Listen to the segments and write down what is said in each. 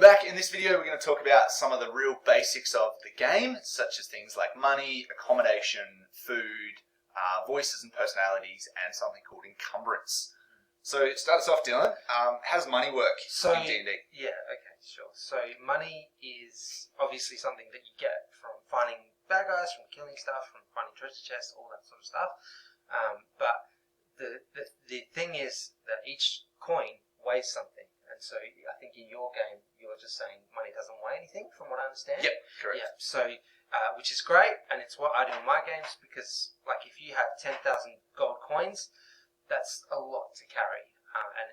back. In this video we're going to talk about some of the real basics of the game, such as things like money, accommodation, food, voices and personalities, and something called Encumbrance. So start us off, Dylan. How does money work in D&D? Yeah, okay, sure. So money is obviously something that you get from finding bad guys, from killing stuff, from finding treasure chests, all that sort of stuff. But the thing is that each coin weighs something. And so I think in your game, you're just saying money doesn't weigh anything, from what I understand. Yep, correct. Yeah, so, which is great, and it's what I do in my games, because, like, if you have 10,000 gold coins, that's a lot to carry. And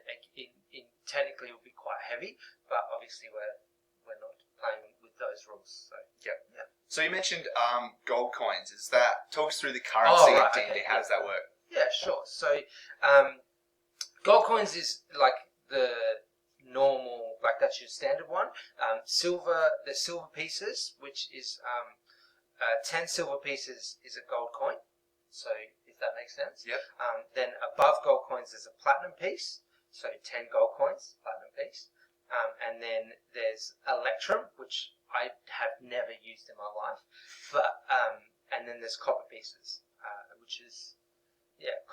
technically it would be quite heavy, but obviously we're not playing with those rules. So Yep. Yeah. So you mentioned gold coins. Talk us through the currency of D&D. Okay, How does that work? Yeah, sure. So gold coins is like the normal, like that's your standard one. There's silver pieces, which is 10 silver pieces is a gold coin. So if that makes sense. Yep. Then above gold coins there's a platinum piece. So 10 gold coins, platinum piece. And then there's electrum, which I have never used in my life. But and then there's copper pieces, which is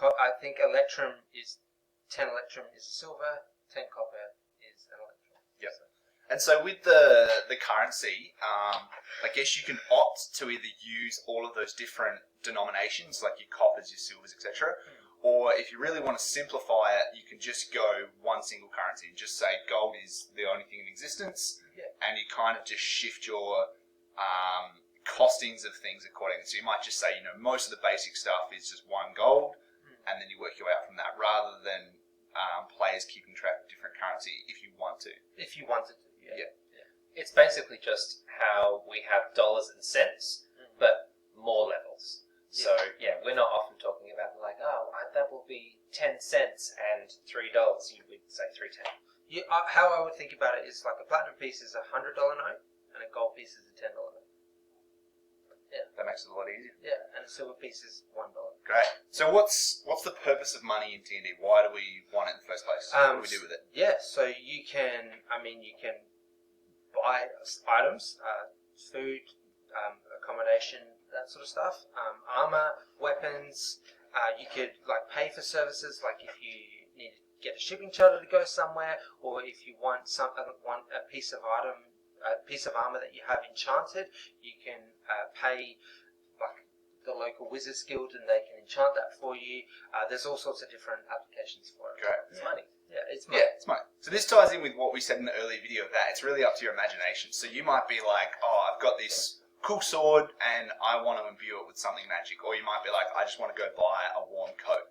I think electrum is 10 electrum is silver, 10 copper is an electrum. Yep. And so with the currency, I guess you can opt to either use all of those different denominations, like your coppers, your silvers, etc. Or if you really want to simplify it, you can just go one single currency and just say gold is the only thing in existence, and you kind of just shift your costings of things accordingly. So you might just say, most of the basic stuff is just one gold, and then you work your way out from that, rather than players keeping track of different currency if you want to. If you wanted to, yeah. It's basically just how we have dollars and cents, but more levels. So, we're not often talking about like, that will be 10 cents and $3. We'd say $3.10. How I would think about it is like a platinum piece is a $100 note, and a gold piece is a $10 note. Yeah, that makes it a lot easier. Yeah, and a silver piece is $1. Great. So what's the purpose of money in D&D? Why do we want it in the first place? What do we do with it? Yeah, so you can buy items, food, accommodation, that sort of stuff, armor, weapons. You could pay for services, like if you need to get a shipping charter to go somewhere, or if you want a piece of armor that you have enchanted, you can pay the local Wizards Guild, and they can enchant that for you. There's all sorts of different applications for it. Great. It's money. Yeah, it's money. Yeah, it's money. So this ties in with what we said in the earlier video of that. It's really up to your imagination. So you might be like, I've got this cool sword and I want to imbue it with something magic. Or you might be like, I just want to go buy a warm coat.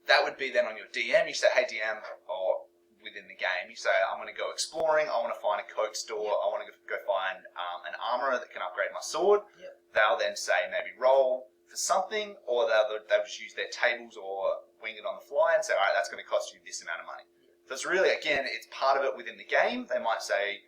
That would be then on your DM. You say, hey DM, or within the game, you say, I'm going to go exploring. I want to find a coat store. I want to go find an armorer that can upgrade my sword. Yeah. They'll then say maybe roll for something, or they'll just use their tables or wing it on the fly and say, all right, that's going to cost you this amount of money. So it's really, again, it's part of it within the game. They might say,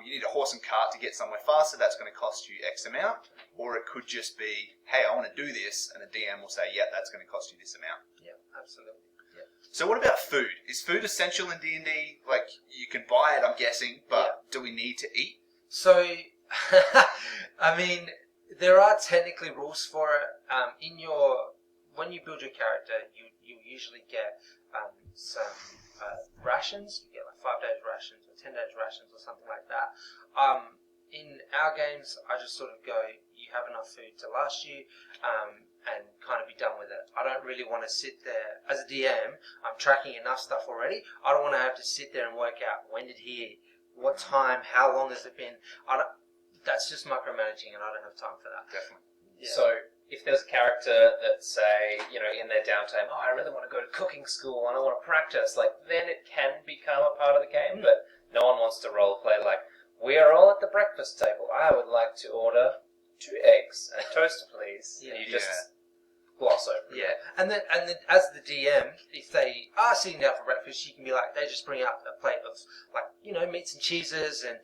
you need a horse and cart to get somewhere faster, that's going to cost you X amount. Or it could just be, hey, I want to do this, and the DM will say, yeah, that's going to cost you this amount. Yeah, absolutely. Yeah. So what about food? Is food essential in D&D? Like, you can buy it, I'm guessing, but do we need to eat? So, I mean, there are technically rules for it. When you build your character, you usually get some rations. You get 5 days rations or 10 days rations or something like that. In our games, I just sort of go, you have enough food to last you, and kind of be done with it. I don't really want to sit there as a DM. I'm tracking enough stuff already. I don't want to have to sit there and work out when did he eat, what time, how long has it been. That's just micromanaging, and I don't have time for that. Definitely. Yeah. So if there's a character that say, in their downtime, I really want to go to cooking school and I want to practice, then it can become a part of the game, but no one wants to role play we are all at the breakfast table. I would like to order 2 eggs and a toast, please. Yeah. You just gloss over it. Yeah, and then as the DM, if they are sitting down for breakfast, you can be like, they just bring out a plate of meats and cheeses, and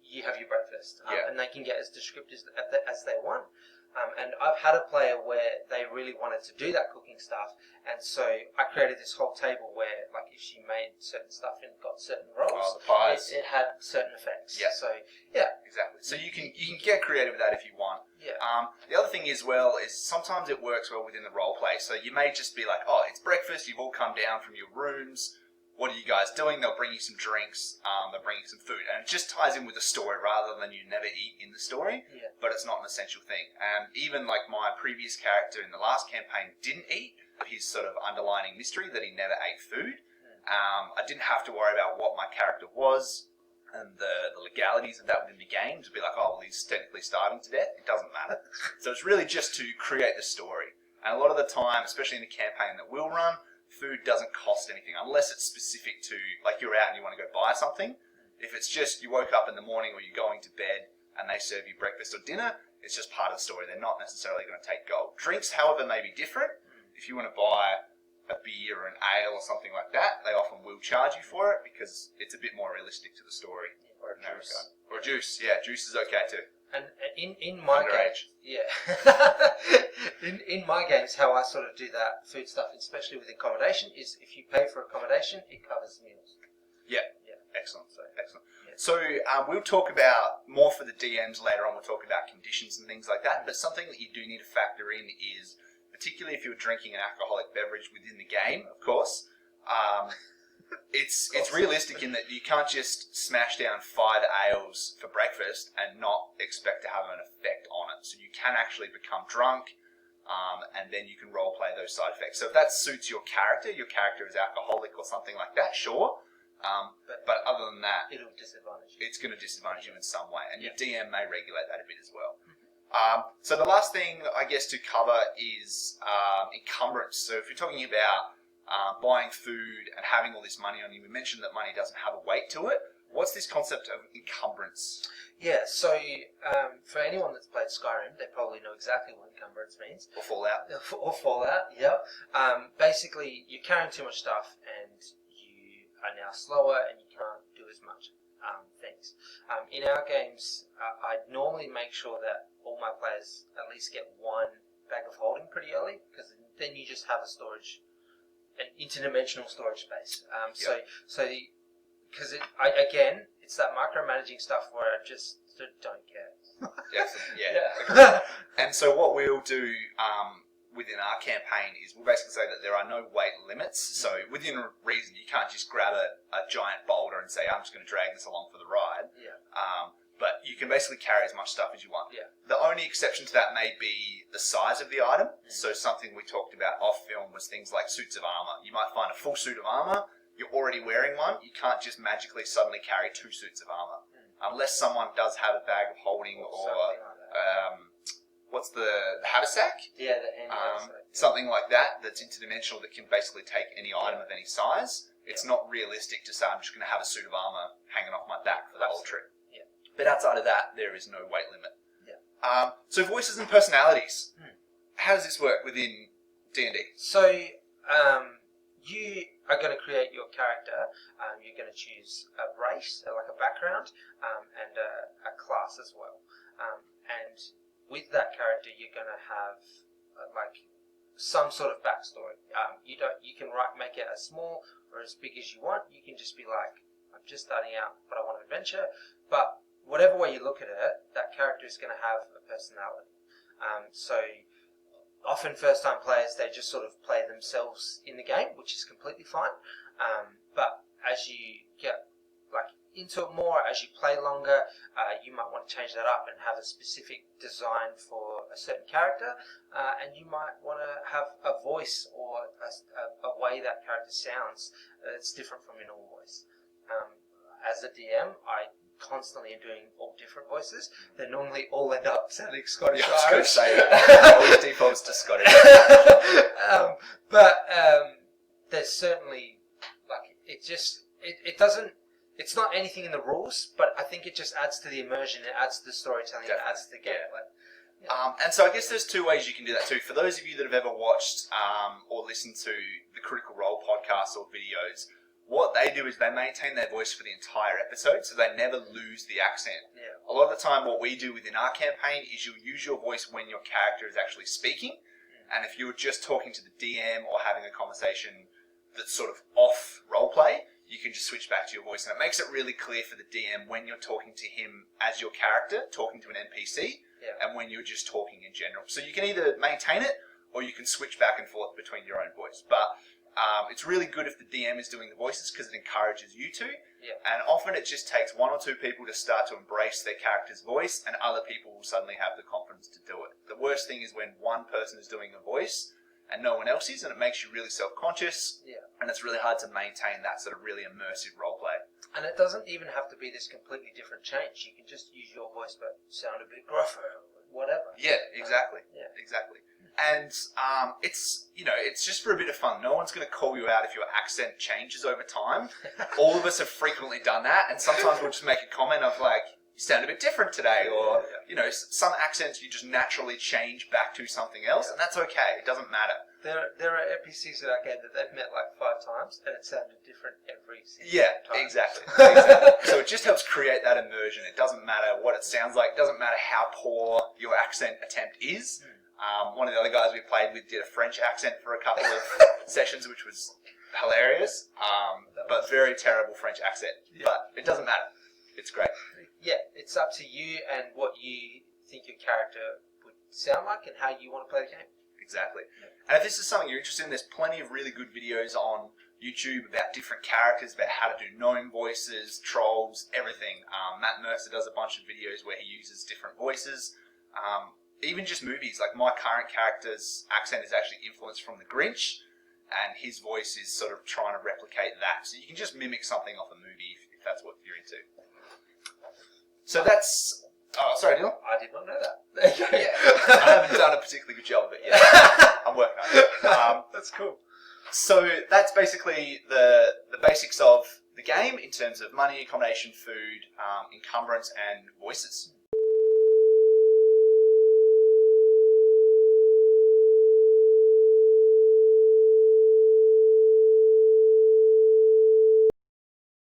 you have your breakfast, and they can get as descriptive as they want. And I've had a player where they really wanted to do that cooking stuff, and so I created this whole table where, like, if she made certain stuff and got certain rolls, the pies. it had certain effects. Yeah. So yeah, Exactly. So you can get creative with that if you want. yeah, The other thing is sometimes it works well within the role play. So you may just be like, oh, it's breakfast. You've all come down from your rooms. What are you guys doing? They'll bring you some drinks. They'll bring you some food, and it just ties in with the story rather than you never eat in the story. yeah. But it's not an essential thing. And even like my previous character in the last campaign didn't eat. His sort of underlining mystery that he never ate food. I didn't have to worry about what my character was and the legalities of that within the game to be like, oh, well, he's technically starving to death. It doesn't matter. So it's really just to create the story. And a lot of the time, especially in the campaign that we'll run, food doesn't cost anything unless it's specific to, like, you're out and you want to go buy something. If it's just you woke up in the morning or you're going to bed and they serve you breakfast or dinner, it's just part of the story. They're not necessarily going to take gold. Drinks, however, may be different. If you want to buy a beer or an ale or something like that, they often will charge you for it because it's a bit more realistic to the story. Or a juice. Or juice, yeah, juice is okay too. And in my Underage. games, yeah, in my games, how I sort of do that food stuff, especially with accommodation, is if you pay for accommodation, it covers meals. Yeah, Yeah. excellent. Excellent. Yeah. So we'll talk about more for the DMs later on. We'll talk about conditions and things like that. But something that you do need to factor in is, particularly if you're drinking an alcoholic beverage within the game, of course. It's realistic in that you can't just smash down 5 ales for breakfast and not expect to have an effect on it. So you can actually become drunk, and then you can role play those side effects. So if that suits your character is alcoholic or something like that, sure. But other than that, It'll disadvantage you. it's going to disadvantage you in some way, and Yeah. your DM may regulate that a bit as well. So the last thing, I guess, to cover is encumbrance. So if you're talking about buying food and having all this money on you, we mentioned that money doesn't have a weight to it. What's this concept of encumbrance? Yeah, so for anyone that's played Skyrim, they probably know exactly what encumbrance means. Or Fallout? Or Fallout, yeah. Basically, you're carrying too much stuff and you are now slower and you can't do as much things. In our games, I normally make sure that all my players at least get 1 bag of holding pretty early, because then you just have an interdimensional storage space. Because it's that micromanaging stuff where I just don't care. Yeah. And so what we'll do within our campaign is we'll basically say that there are no weight limits. So within reason, you can't just grab a giant boulder and say, I'm just going to drag this along for the ride. Yeah. But you can basically carry as much stuff as you want. Yeah. The only exception to that may be the size of the item. So something we talked about off film was things like suits of armor. You might find a full suit of armor. You're already wearing one. You can't just magically suddenly carry 2 suits of armor. Unless someone does have a bag of holding or what's the haversack? Yeah, the handy haversack. Something like that that's interdimensional that can basically take any item of any size. It's not realistic to say I'm just going to have a suit of armor hanging off my back for the whole trip. Yeah. But outside of that, there is no weight limit. Yeah. So voices and personalities. How does this work within D&D? So you are going to create your character. You're going to choose a race, like a background, and a class as well. And with that character, you're going to have like some sort of backstory. You can make it as small or as big as you want. You can just be like, I'm just starting out, but I want an adventure. But whatever way you look at it, that character is going to have a personality. So often first-time players, they just sort of play themselves in the game, which is completely fine. But as you get into it more, as you play longer, you might want to change that up and have a specific design for a certain character, and you might want to have a voice or a way that character sounds that's different from your normal voice. As a DM, I constantly am doing all different voices. They normally all end up sounding Scottish. Yeah, I was going to say that. Always defaults to Scottish. But there's certainly it doesn't. It's not anything in the rules, but I think it just adds to the immersion. It adds to the storytelling. Definitely. It adds to the gameplay. Yeah. And so I guess there's 2 ways you can do that too. For those of you that have ever watched or listened to the Critical Role podcast or videos, what they do is they maintain their voice for the entire episode, so they never lose the accent. Yeah. A lot of the time, what we do within our campaign is you'll use your voice when your character is actually speaking, and if you're just talking to the DM or having a conversation that's sort of off roleplay, you can just switch back to your voice, and it makes it really clear for the DM when you're talking to him as your character, talking to an NPC, and when you're just talking in general. So you can either maintain it, or you can switch back and forth between your own voice. But it's really good if the DM is doing the voices because it encourages you to. Yeah. And often it just takes one or two people to start to embrace their character's voice, and other people will suddenly have the confidence to do it. The worst thing is when one person is doing a voice and no one else is, and it makes you really self-conscious. Yeah. And it's really hard to maintain that sort of really immersive roleplay. And it doesn't even have to be this completely different change. You can just use your voice but sound a bit gruffer, whatever. Yeah, exactly. Exactly. And it's just for a bit of fun. No one's going to call you out if your accent changes over time. All of us have frequently done that, and sometimes we'll just make a comment of like, you sound a bit different today, or some accents you just naturally change back to something else, and that's okay. It doesn't matter. There are NPCs in our game that they've met like 5 times, and it sounded different every single time. Exactly. So it just helps create that immersion. It doesn't matter what it sounds like. It doesn't matter how poor your accent attempt is. One of the other guys we played with did a French accent for a couple of sessions, which was hilarious, but very terrible French accent. Yeah. But it doesn't matter. It's great. Yeah, it's up to you and what you think your character would sound like and how you want to play the game. Exactly. And if this is something you're interested in, there's plenty of really good videos on YouTube about different characters, about how to do gnome voices, trolls, everything. Matt Mercer does a bunch of videos where he uses different voices. Even just movies, like my current character's accent is actually influenced from The Grinch, and his voice is sort of trying to replicate that. So you can just mimic something off a movie if that's what you're into. So that's... Oh, sorry, Dylan? I did not know that. Yeah, I haven't done a particularly good job of it yet. I'm working on it. That's cool. So that's basically the basics of the game in terms of money, accommodation, food, encumbrance, and voices.